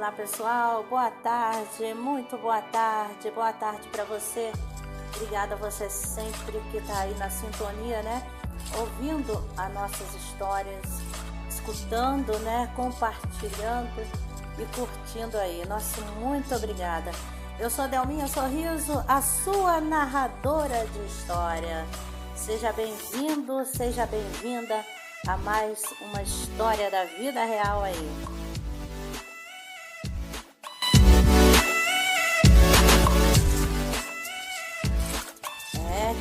Olá pessoal, boa tarde, muito boa tarde para você. Obrigada a você sempre que está aí na sintonia, né? Ouvindo as nossas histórias, escutando, né? Compartilhando e curtindo aí. Nosso muito obrigada. Eu sou Delminha Sorriso, a sua narradora de história. Seja bem-vindo, seja bem-vinda a mais uma história da vida real aí.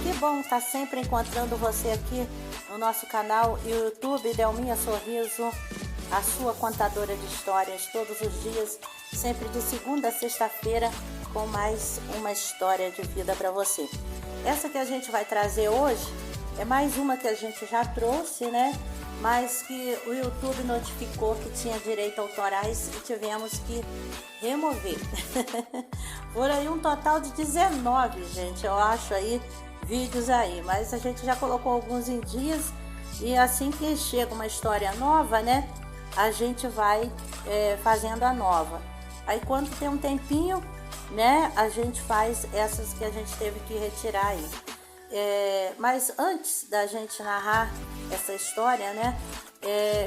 Que bom estar sempre encontrando você aqui no nosso canal YouTube Delminha Sorriso, a sua contadora de histórias, todos os dias, sempre de segunda a sexta-feira, com mais uma história de vida para você. Essa que a gente vai trazer hoje é mais uma que a gente já trouxe, né? Mas que o YouTube notificou que tinha direito autorais e tivemos que remover. Foram aí um total de 19, gente, eu acho aí, vídeos aí, mas a gente já colocou alguns em dias e assim que chega uma história nova, né, a gente vai fazendo a nova. Aí quando tem um tempinho, né, a gente faz essas que a gente teve que retirar aí. Mas antes da gente narrar essa história, né,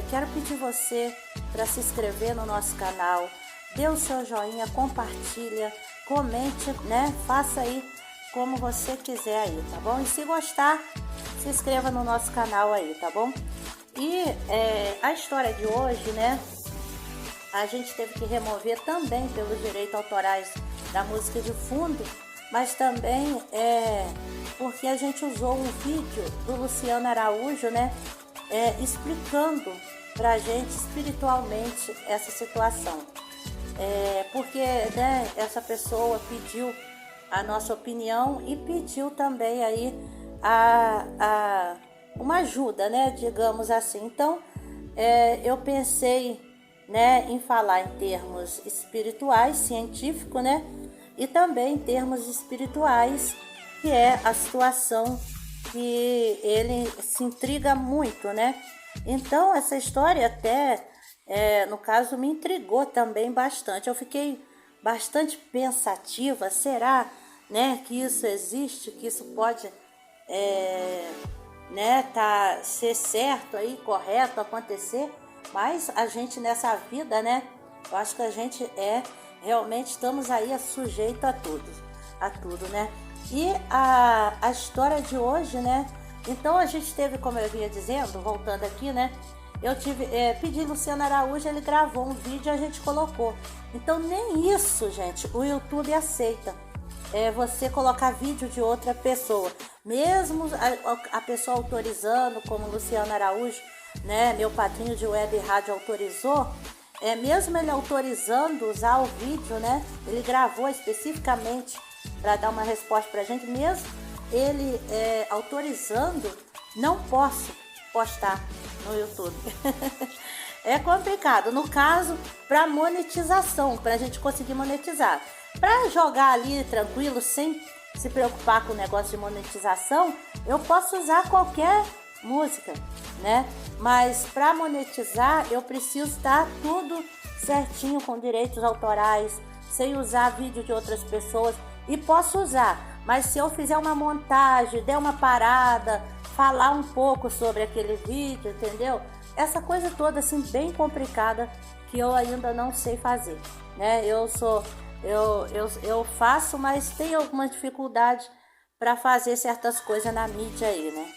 quero pedir você para se inscrever no nosso canal, dê o seu joinha, compartilha, comente, né, faça aí como você quiser aí, tá bom? E se gostar, se inscreva no nosso canal aí, tá bom? E a história de hoje, né, a gente teve que remover também pelos direitos autorais da música de fundo, mas também porque a gente usou um vídeo do Luciano Araújo, né, explicando pra gente espiritualmente essa situação. Porque, né, essa pessoa pediu a nossa opinião e pediu também aí uma ajuda, né, digamos assim. Então, eu pensei, né, em falar em termos espirituais, científico, né, e também em termos espirituais, que é a situação que ele se intriga muito, né. Então, essa história até, no caso, me intrigou também bastante. Eu fiquei bastante pensativa, será, né, que isso existe, que isso pode né, ser certo aí, correto acontecer, mas a gente nessa vida, né, eu acho que a gente realmente estamos aí sujeito a tudo, né. E a história de hoje, né, então a gente teve, como eu vinha dizendo, voltando aqui, né, eu pedi Luciano Araújo, ele gravou um vídeo e a gente colocou. Então nem isso, gente, o YouTube aceita. Você colocar vídeo de outra pessoa. Mesmo a pessoa autorizando, como Luciano Araújo, né, meu padrinho de web e rádio autorizou, mesmo ele autorizando usar o vídeo, né, ele gravou especificamente para dar uma resposta pra gente, mesmo ele autorizando, não posso postar no YouTube. É complicado, no caso, para monetização, para a gente conseguir monetizar. Para jogar ali tranquilo, sem se preocupar com o negócio de monetização, eu posso usar qualquer música, né? Mas para monetizar, eu preciso estar tudo certinho com direitos autorais, sem usar vídeo de outras pessoas, e posso usar. Mas se eu fizer uma montagem, der uma parada, falar um pouco sobre aquele vídeo, entendeu? Essa coisa toda assim bem complicada que eu ainda não sei fazer, né? Eu faço, mas tenho alguma dificuldade para fazer certas coisas na mídia aí, né?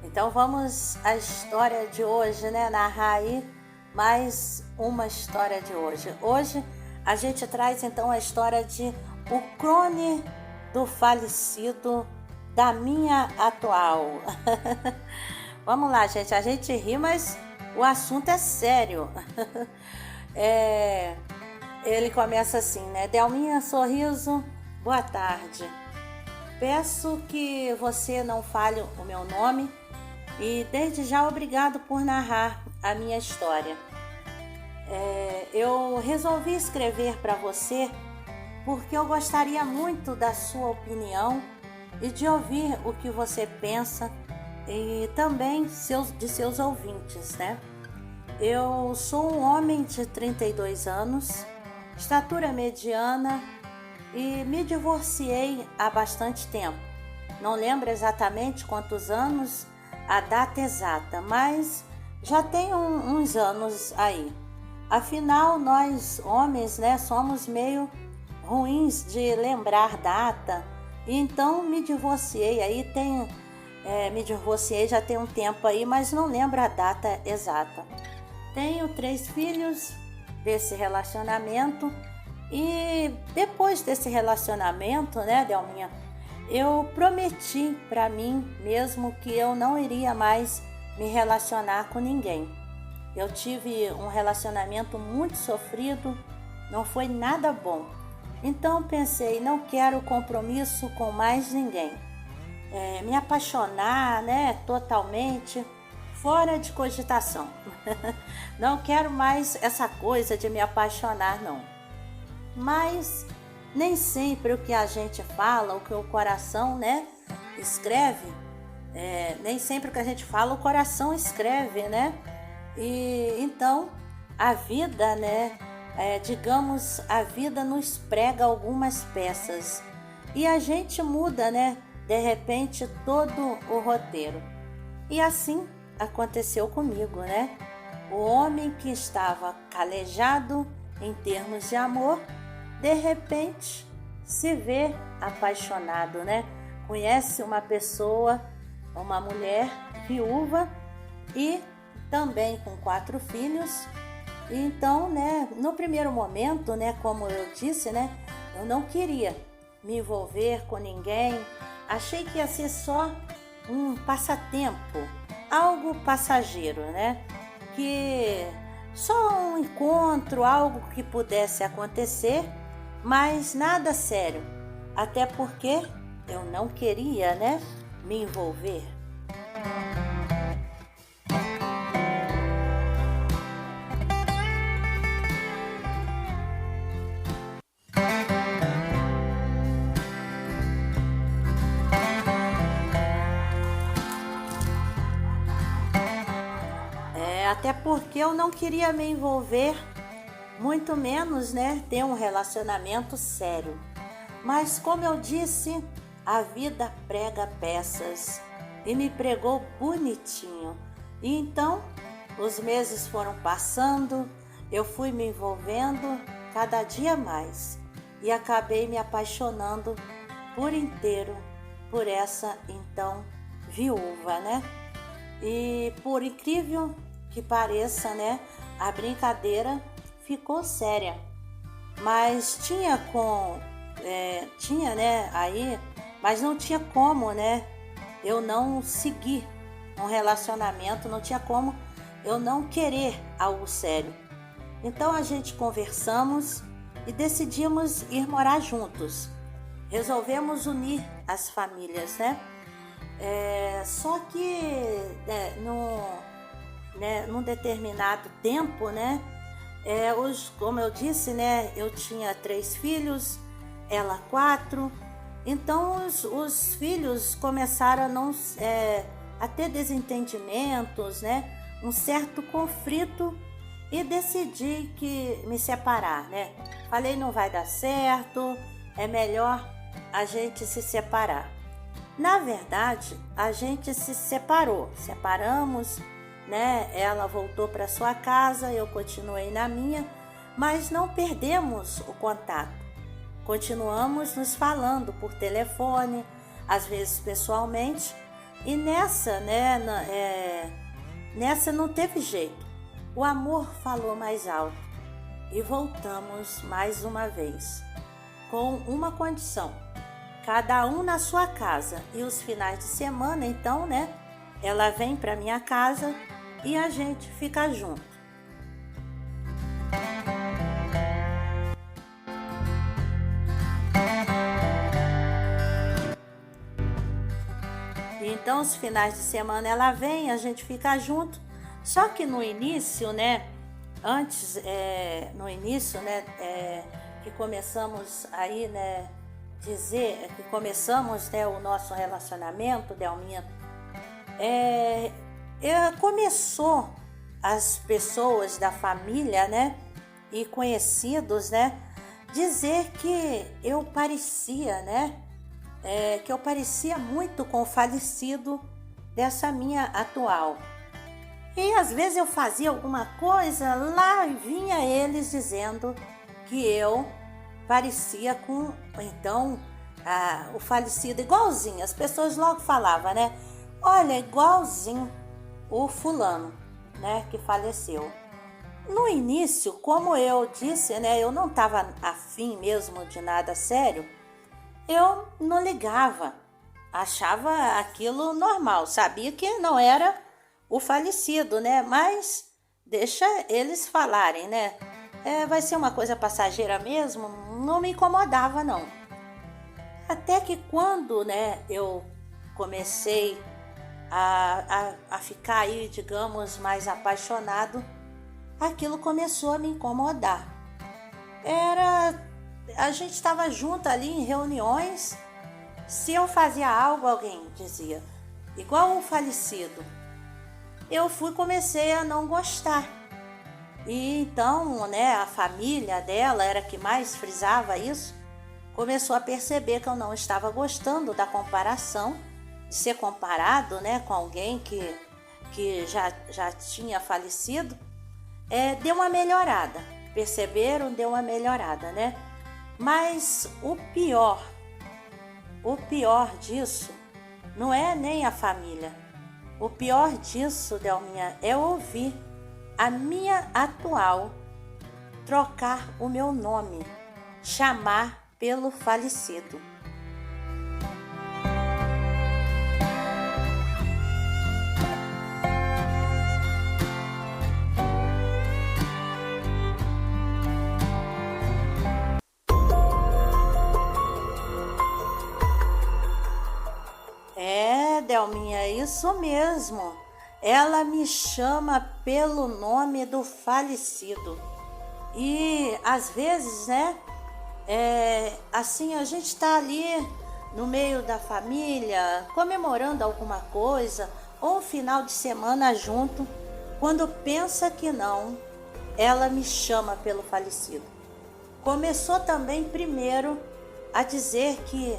Então vamos à história de hoje, né? Narrar aí mais uma história de hoje. Hoje a gente traz então a história de O Clone do Falecido da Minha Atual. Vamos lá, gente. A gente ri, mas o assunto é sério. Ele começa assim, né? Delminha Sorriso, Boa tarde. Peço que você não fale o meu nome e desde já obrigado por narrar a minha história. Eu resolvi escrever para você porque eu gostaria muito da sua opinião e de ouvir o que você pensa e também de seus ouvintes, né? Eu sou um homem de 32 anos, estatura mediana e me divorciei há bastante tempo. Não lembro exatamente quantos anos, a data exata, mas já tem uns anos aí. Afinal, nós homens, né, somos meio ruins de lembrar data. E então me divorciei me divorciei já tem um tempo aí, mas não lembro a data exata. Tenho 3 filhos desse relacionamento e depois desse relacionamento, né, Delminha, eu prometi para mim mesmo que eu não iria mais me relacionar com ninguém. Eu tive um relacionamento muito sofrido, não foi nada bom. Então pensei, não quero compromisso com mais ninguém. Me apaixonar, né, totalmente, fora de cogitação. Não quero mais essa coisa de me apaixonar, não. Mas nem sempre o que a gente fala, o que o coração, né, escreve, nem sempre o que a gente fala, o coração escreve, né? E então a vida, né, digamos, a vida nos prega algumas peças e a gente muda, né, de repente todo o roteiro. E assim aconteceu comigo, né? O homem que estava calejado em termos de amor, de repente se vê apaixonado, né? Conhece uma pessoa, uma mulher viúva e também com 4 filhos. Então, né, no primeiro momento, né, como eu disse, né, eu não queria me envolver com ninguém. Achei que ia ser só um passatempo, algo passageiro, né? Que só um encontro, algo que pudesse acontecer, mas nada sério. Até porque eu não queria, né, me envolver. Até porque eu não queria me envolver, muito menos, né, ter um relacionamento sério. Mas como eu disse, a vida prega peças e me pregou bonitinho. E então os meses foram passando, eu fui me envolvendo cada dia mais e acabei me apaixonando por inteiro por essa então viúva, né? E por incrível que pareça, né, a brincadeira ficou séria, mas tinha, né, aí, mas não tinha como, né, eu não seguir um relacionamento, não tinha como eu não querer algo sério. Então a gente conversamos e decidimos ir morar juntos. Resolvemos unir as famílias, né? Só que num determinado tempo, né? Como eu disse, né? Eu tinha 3 filhos, ela 4. Então os filhos começaram a ter desentendimentos, né? Um certo conflito e decidi me separar, né? Falei, não vai dar certo, é melhor a gente se separar. Na verdade, a gente se separamos, né? Ela voltou para sua casa, eu continuei na minha, mas não perdemos o contato. Continuamos nos falando por telefone, às vezes pessoalmente, e nessa não teve jeito. O amor falou mais alto e voltamos mais uma vez, com uma condição: cada um na sua casa, e os finais de semana, então, né? Ela vem para minha casa e a gente fica junto. os finais de semana ela vem, a gente fica junto. Só que no início, né, que começamos aí, né, que começamos, né, o nosso relacionamento, Delminha, começou as pessoas da família, né, e conhecidos, né, dizer que eu parecia, né, que eu parecia muito com o falecido dessa minha atual. E às vezes eu fazia alguma coisa lá e vinha eles dizendo que eu parecia com, então, o falecido, igualzinho. As pessoas logo falavam, né? Olha, igualzinho o fulano, né, que faleceu. No início, como eu disse, né, eu não estava afim mesmo de nada sério, eu não ligava, achava aquilo normal, sabia que não era o falecido, né? Mas deixa eles falarem, né? Vai ser uma coisa passageira mesmo, não me incomodava não. Até que quando, né, eu comecei a ficar aí, digamos, mais apaixonado, aquilo começou a me incomodar. A gente estava junto ali em reuniões, se eu fazia algo, alguém dizia, igual o falecido. Eu comecei a não gostar. E então, né, a família dela era que mais frisava isso, começou a perceber que eu não estava gostando da comparação, de ser comparado, né, com alguém que já tinha falecido. Deu uma melhorada, perceberam? Deu uma melhorada, né? Mas o pior disso não é nem a família. O pior disso, Delminha, é ouvir a minha atual trocar o meu nome, chamar pelo falecido. Delminha, é isso mesmo. Ela me chama pelo nome do falecido. E às vezes, né, assim, a gente está ali no meio da família, comemorando alguma coisa, ou um final de semana junto, quando pensa que não, ela me chama pelo falecido. Começou também primeiro a dizer que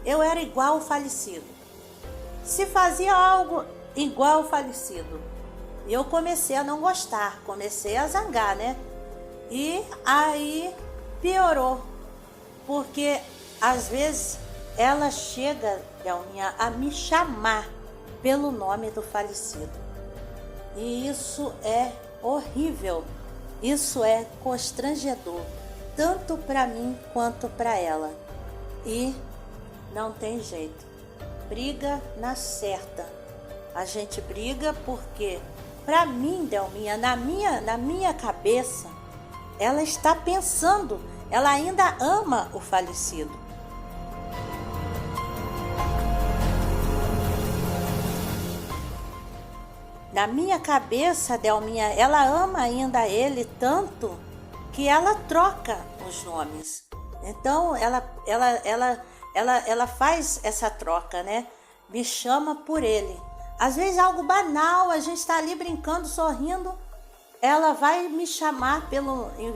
eu era igual ao falecido. Se fazia algo igual ao falecido, eu comecei a não gostar, comecei a zangar, né? E aí piorou, porque às vezes ela chega, Delminha, a me chamar pelo nome do falecido. E isso é horrível, isso é constrangedor, tanto para mim quanto para ela. E não tem jeito. Briga na certa. A gente briga porque, para mim, Delminha, na minha cabeça, ela está pensando, ela ainda ama o falecido. Na minha cabeça, Delminha, ela ama ainda ele tanto que ela troca os nomes. Então, ela faz essa troca, né? Me chama por ele. Às vezes algo banal, a gente está ali brincando, sorrindo, ela vai me chamar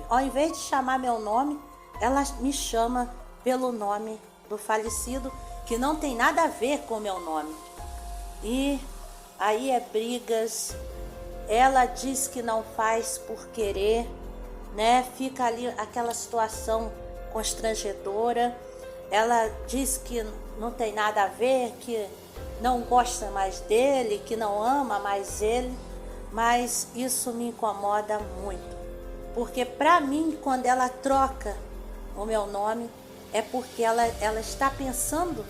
ao invés de chamar meu nome, ela me chama pelo nome do falecido, que não tem nada a ver com o meu nome. E aí brigas, ela diz que não faz por querer, né? Fica ali aquela situação constrangedora. Ela diz que não tem nada a ver, que não gosta mais dele, que não ama mais ele, mas isso me incomoda muito, porque para mim, quando ela troca o meu nome, é porque ela está pensando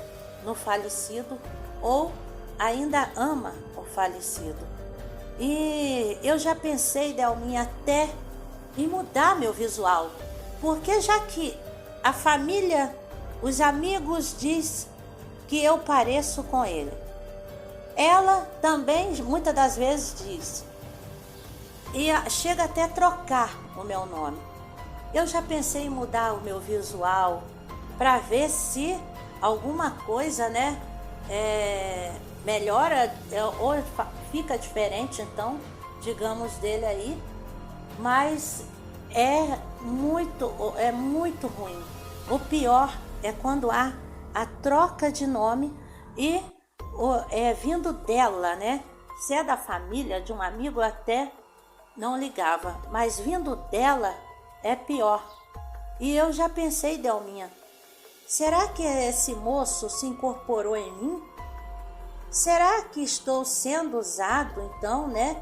no falecido ou ainda ama o falecido. E eu já pensei, Delminha, até em mudar meu visual, porque já que a família, os amigos diz que eu pareço com ele, Ela também muitas das vezes diz, e chega até a trocar o meu nome. Eu já pensei em mudar o meu visual para ver se alguma coisa, né, melhora ou fica diferente, então, digamos, dele aí. Mas é muito ruim. O pior é quando há a troca de nome e vindo dela, né? Se é da família, de um amigo, até não ligava, mas vindo dela é pior. E eu já pensei, Delminha, será que esse moço se incorporou em mim? Será que estou sendo usado, então, né,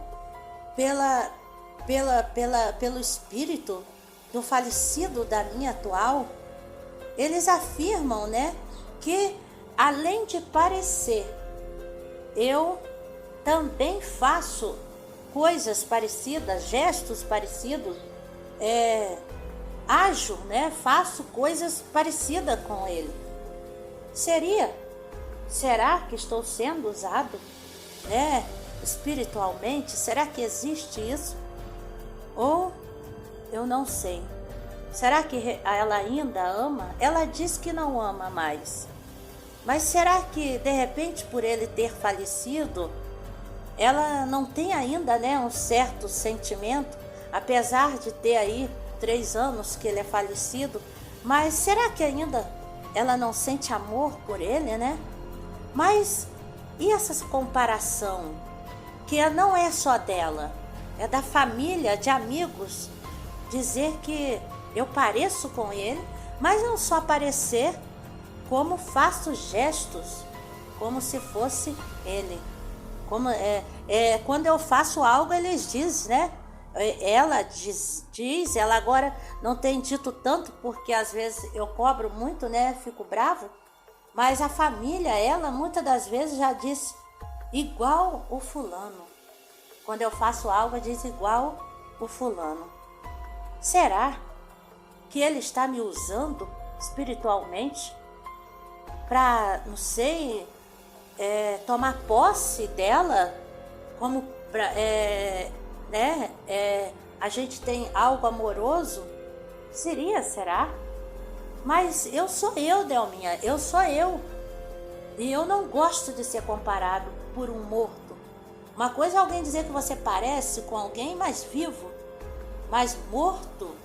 pelo espírito do falecido da minha atual? Eles afirmam, né, que além de parecer, eu também faço coisas parecidas, gestos parecidos, ajo, né, faço coisas parecidas com ele. Será que estou sendo usado, né, espiritualmente? Será que existe isso? Ou eu não sei. Será que ela ainda ama? Ela diz que não ama mais. Mas será que, de repente, por ele ter falecido, ela não tem ainda, né, um certo sentimento, apesar de ter aí 3 anos que ele é falecido? Mas será que ainda ela não sente amor por ele, né? Mas e essa comparação, que não é só dela, é da família, de amigos, dizer que eu pareço com ele, mas não só parecer, como faço gestos, como se fosse ele. Como quando eu faço algo, eles dizem, né? Ela diz, ela agora não tem dito tanto, porque às vezes eu cobro muito, né? Fico bravo. Mas a família, ela muitas das vezes já disse igual o fulano. Quando eu faço algo, diz igual o fulano. Será que ele está me usando espiritualmente para, não sei, tomar posse dela? Como a gente tem algo amoroso? Será? Mas eu sou eu, Delminha, eu sou eu. E eu não gosto de ser comparado por um morto. Uma coisa é alguém dizer que você parece com alguém mais vivo, mas morto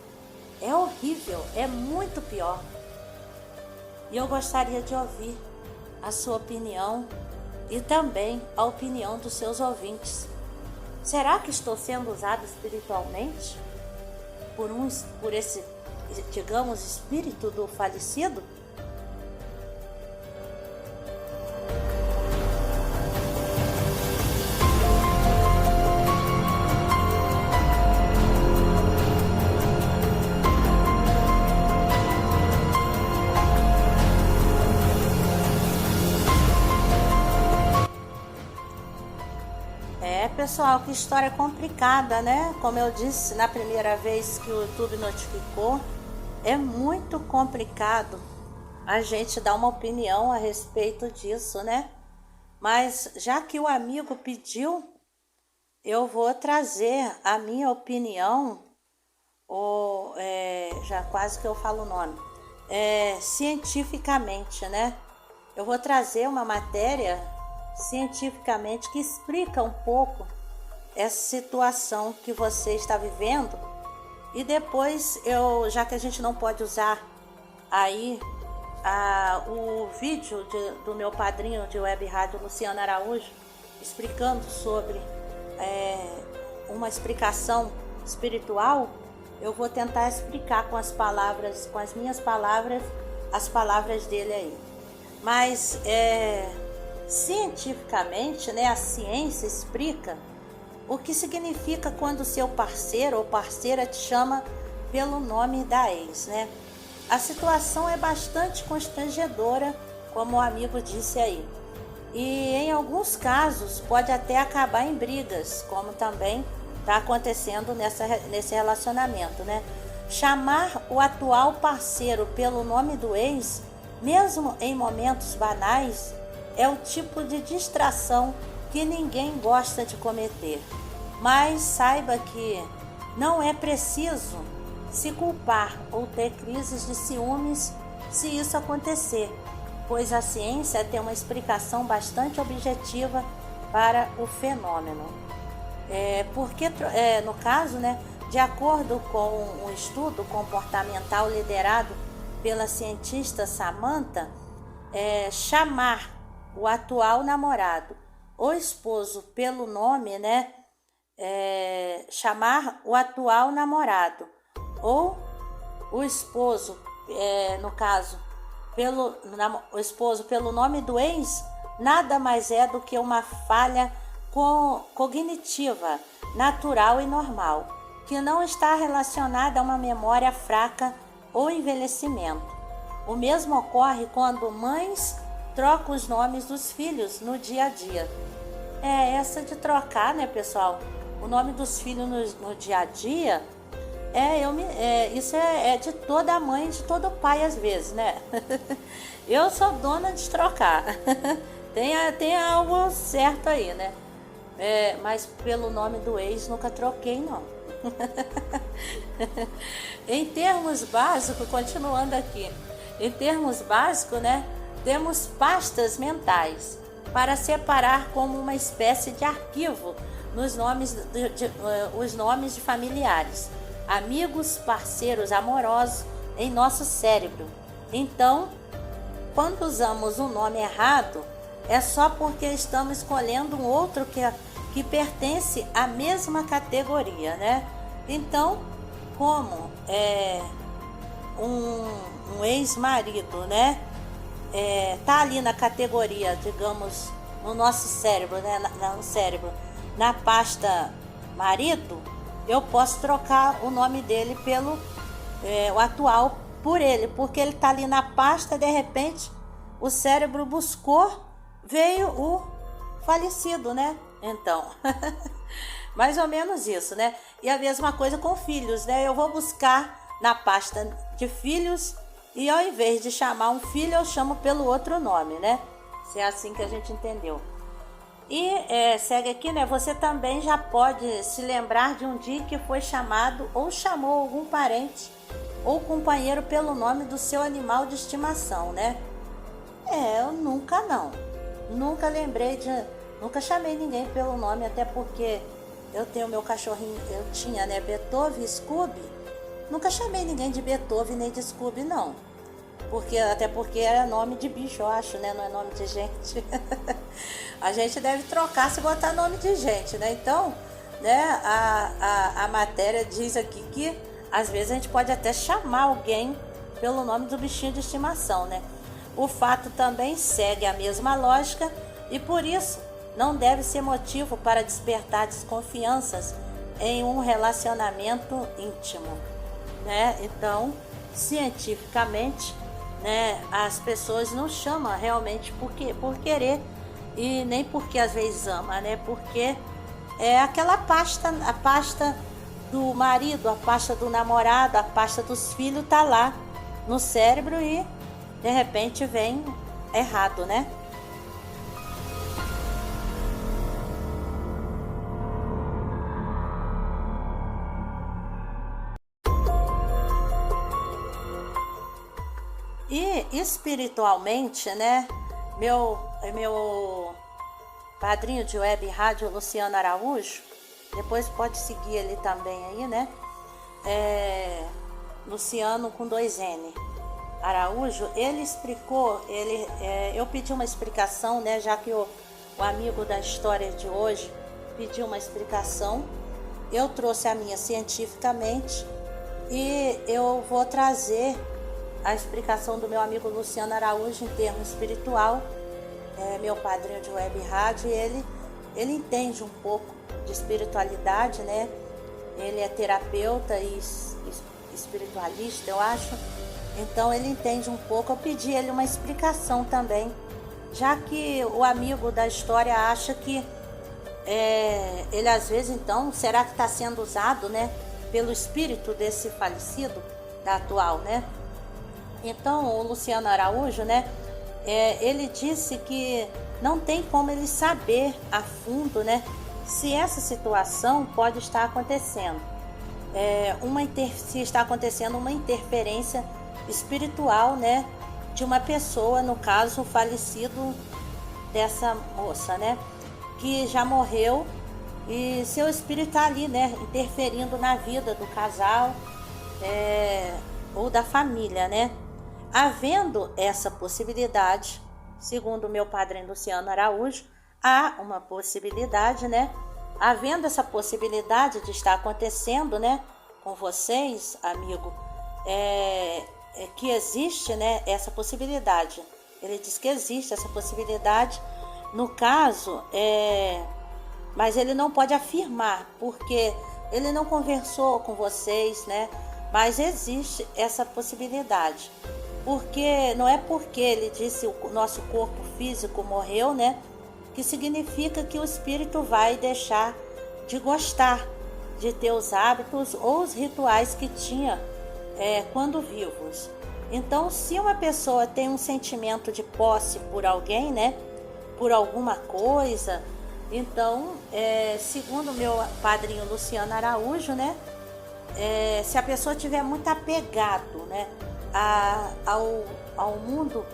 é horrível, é muito pior. E eu gostaria de ouvir a sua opinião e também a opinião dos seus ouvintes. Será que estou sendo usado espiritualmente por esse, digamos, espírito do falecido? Pessoal, que história complicada, né? Como eu disse na primeira vez que o YouTube notificou, é muito complicado a gente dar uma opinião a respeito disso, né? Mas já que o amigo pediu, eu vou trazer a minha opinião, já quase que eu falo o nome, cientificamente, né? Eu vou trazer uma matéria cientificamente que explica um pouco essa situação que você está vivendo. E depois já que a gente não pode usar aí o vídeo do meu padrinho de web rádio, Luciano Araújo, explicando sobre uma explicação espiritual, eu vou tentar explicar com as minhas palavras, as palavras dele aí. Mas cientificamente, né, a ciência explica o que significa quando seu parceiro ou parceira te chama pelo nome da ex, né? A situação é bastante constrangedora, como o amigo disse aí. E em alguns casos pode até acabar em brigas, como também está acontecendo nesse relacionamento, né? Chamar o atual parceiro pelo nome do ex, mesmo em momentos banais, é o tipo de distração que ninguém gosta de cometer. Mas saiba que não é preciso se culpar ou ter crises de ciúmes se isso acontecer, pois a ciência tem uma explicação bastante objetiva para o fenômeno. No caso, né, de acordo com um estudo comportamental liderado pela cientista Samantha, chamar o atual namorado ou esposo pelo nome, né, chamar o atual namorado ou o esposo, no caso, o esposo pelo nome do ex, nada mais é do que uma falha cognitiva, natural e normal, que não está relacionada a uma memória fraca ou envelhecimento. O mesmo ocorre quando mães trocam os nomes dos filhos no dia a dia. Essa de trocar, né, pessoal, o nome dos filhos no dia a dia, isso é de toda mãe, de todo pai às vezes, né? Eu sou dona de trocar. Tem algo certo aí, né? Mas pelo nome do ex nunca troquei, não. Em termos básicos, continuando aqui, em termos básicos, né, temos pastas mentais para separar como uma espécie de arquivo os nomes de familiares, amigos, parceiros amorosos em nosso cérebro. Então, quando usamos um nome errado, é só porque estamos escolhendo um outro que pertence à mesma categoria, né? Então, como um ex-marido, né, tá ali na categoria, digamos, no nosso cérebro, né, no cérebro, na pasta marido, eu posso trocar o nome dele pelo o atual por ele, porque ele tá ali na pasta, de repente o cérebro buscou, veio o falecido, né? Então, mais ou menos isso, né? E a mesma coisa com filhos, né? Eu vou buscar na pasta de filhos e ao invés de chamar um filho, eu chamo pelo outro nome, né? Se é assim que a gente entendeu. E segue aqui, né? Você também já pode se lembrar de um dia que foi chamado ou chamou algum parente ou companheiro pelo nome do seu animal de estimação, né? Eu nunca não. Nunca chamei ninguém pelo nome, até porque eu tenho meu cachorrinho, eu tinha, né, Beethoven e Scooby. Nunca chamei ninguém de Beethoven nem de Scooby, não. Até porque era nome de bicho, eu acho, né? Não é nome de gente. A gente deve trocar se botar nome de gente, né? Então, né, a matéria diz aqui que às vezes a gente pode até chamar alguém pelo nome do bichinho de estimação, né? O fato também segue a mesma lógica e por isso não deve ser motivo para despertar desconfianças em um relacionamento íntimo, né? Então, cientificamente, né, as pessoas não chamam realmente por querer e nem porque às vezes ama, né? Porque é aquela pasta, a pasta do marido, a pasta do namorado, a pasta dos filhos tá lá no cérebro e de repente vem errado, né? E espiritualmente, né, meu padrinho de web rádio, Luciano Araújo, depois pode seguir ele também aí, né, Luciano com 2N, Araújo, ele explicou, eu pedi uma explicação, né, já que o amigo da história de hoje pediu uma explicação, eu trouxe a minha cientificamente e eu vou trazer a explicação do meu amigo Luciano Araújo em termos espiritual, meu padrinho de web rádio, ele entende um pouco de espiritualidade, né? Ele é terapeuta e espiritualista, eu acho. Então ele entende um pouco. Eu pedi ele uma explicação também, já que o amigo da história acha que ele às vezes, então, será que está sendo usado, né, pelo espírito desse falecido, da atual, né? Então, o Luciano Araújo, né, ele disse que não tem como ele saber a fundo, né, se essa situação pode estar acontecendo. Se está acontecendo uma interferência espiritual, né, de uma pessoa, no caso, o falecido dessa moça, né, que já morreu, e seu espírito está ali, né, interferindo na vida do casal, ou da família, né. Havendo essa possibilidade, segundo o meu padrinho Luciano Araújo, há uma possibilidade, né? Havendo essa possibilidade de estar acontecendo, né, com vocês, amigo, que existe, né, essa possibilidade. Ele diz que existe essa possibilidade, no caso, mas ele não pode afirmar, porque ele não conversou com vocês, né? Mas existe essa possibilidade. Porque não é porque ele disse o nosso corpo físico morreu, né, que significa que o espírito vai deixar de gostar de ter os hábitos ou os rituais que tinha quando vivos. Então, se uma pessoa tem um sentimento de posse por alguém, né, por alguma coisa, então, segundo o meu padrinho Luciano Araújo, né, se a pessoa tiver muito apegado, né, ao mundo,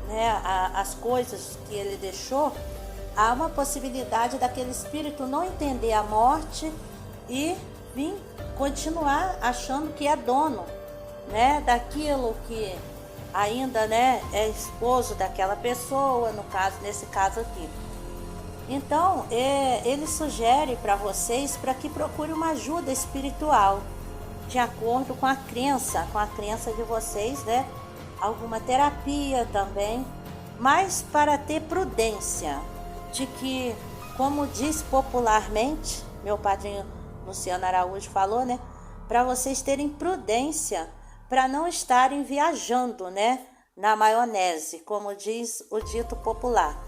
né, as coisas que ele deixou, há uma possibilidade daquele espírito não entender a morte e vir continuar achando que é dono, né, daquilo que ainda, né, é esposo daquela pessoa, nesse caso aqui. Então, ele sugere para vocês para que procure uma ajuda espiritual, de acordo com a crença de vocês, né? Alguma terapia também, mas para ter prudência, de que, como diz popularmente, meu padrinho Luciano Araújo falou, né? Para vocês terem prudência, para não estarem viajando, né, na maionese, como diz o dito popular.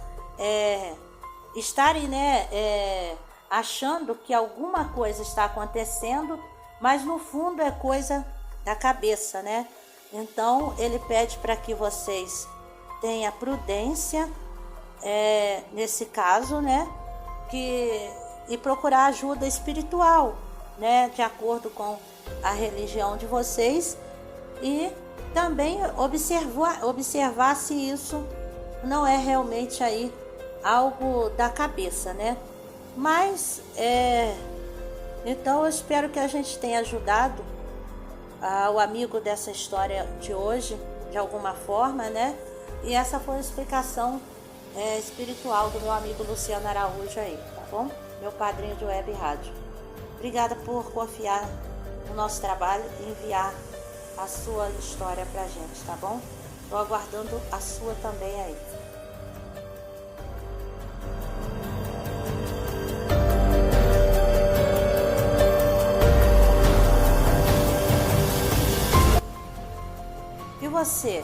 Estarem, né, achando que alguma coisa está acontecendo, mas no fundo é coisa da cabeça, né? Então ele pede para que vocês tenham prudência nesse caso, né? E procurar ajuda espiritual, né? De acordo com a religião de vocês, e também observar se isso não é realmente aí algo da cabeça, né? Mas então eu espero que a gente tenha ajudado o amigo dessa história de hoje, de alguma forma, né? E essa foi a explicação espiritual do meu amigo Luciano Araújo aí, tá bom? Meu padrinho de web rádio. Obrigada por confiar no nosso trabalho e enviar a sua história pra gente, tá bom? Tô aguardando a sua também aí. E você,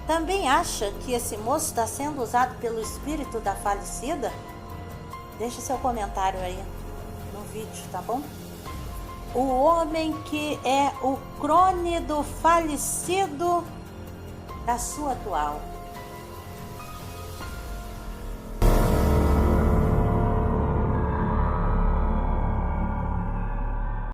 também acha que esse moço está sendo usado pelo espírito da falecida? Deixe seu comentário aí no vídeo, tá bom? O homem que é o clone do falecido da sua atual.